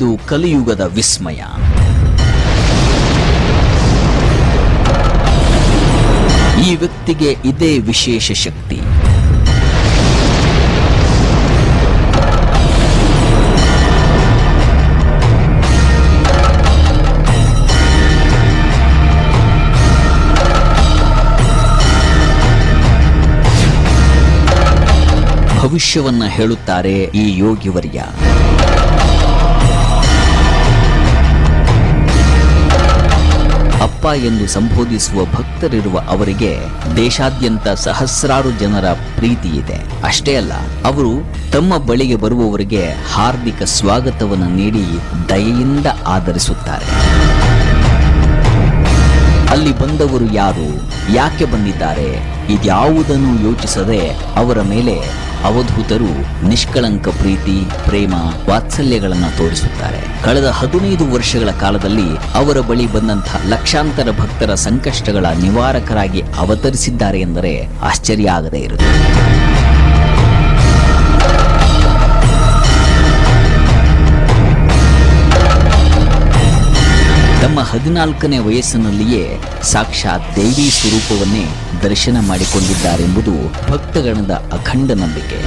ಇದು ಕಲಿಯುಗದ ವಿಸ್ಮಯ. ಈ ವ್ಯಕ್ತಿಗೆ ಇದೇ ವಿಶೇಷ ಶಕ್ತಿ. ಭವಿಷ್ಯವನ್ನ ಹೇಳುತ್ತಾರೆ ಈ ಯೋಗಿವರ್ಯ. ಅಪ್ಪ ಎಂದು ಸಂಬೋಧಿಸುವ ಭಕ್ತರಿರುವ ಅವರಿಗೆ ದೇಶಾದ್ಯಂತ ಸಹಸ್ರಾರು ಜನರ ಪ್ರೀತಿ ಇದೆ. ಅಷ್ಟೇ ಅಲ್ಲ, ಅವರು ತಮ್ಮ ಬಳಿಗೆ ಬರುವವರಿಗೆ ಹಾರ್ದಿಕ ಸ್ವಾಗತವನ್ನು ನೀಡಿ ದಯೆಯಿಂದ ಆದರಿಸುತ್ತಾರೆ. ಅಲ್ಲಿ ಬಂದವರು ಯಾರು, ಯಾಕೆ ಬಂದಿದ್ದಾರೆ, ಇದ್ಯಾವುದನ್ನು ಯೋಚಿಸದೆ ಅವರ ಮೇಲೆ ಅವಧೂತರು ನಿಷ್ಕಳಂಕ ಪ್ರೀತಿ, ಪ್ರೇಮ, ವಾತ್ಸಲ್ಯಗಳನ್ನು ತೋರಿಸುತ್ತಾರೆ. ಕಳೆದ 15 ವರ್ಷಗಳ ಕಾಲದಲ್ಲಿ ಅವರ ಬಳಿ ಬಂದಂತಹ ಲಕ್ಷಾಂತರ ಭಕ್ತರ ಸಂಕಷ್ಟಗಳ ನಿವಾರಕರಾಗಿ ಅವತರಿಸಿದ್ದಾರೆ ಎಂದರೆ ಆಶ್ಚರ್ಯ ಆಗದೇ ಇರುತ್ತೆ. ತಮ್ಮ 14ನೇ ವಯಸ್ಸಿನಲ್ಲಿಯೇ ಸಾಕ್ಷಾತ್ ದೇವಿ ಸ್ವರೂಪವನ್ನೇ ದರ್ಶನ ಮಾಡಿಕೊಂಡಿದ್ದಾರೆಂಬುದು ಭಕ್ತಗಣದ ಅಖಂಡ ನಂಬಿಕೆ.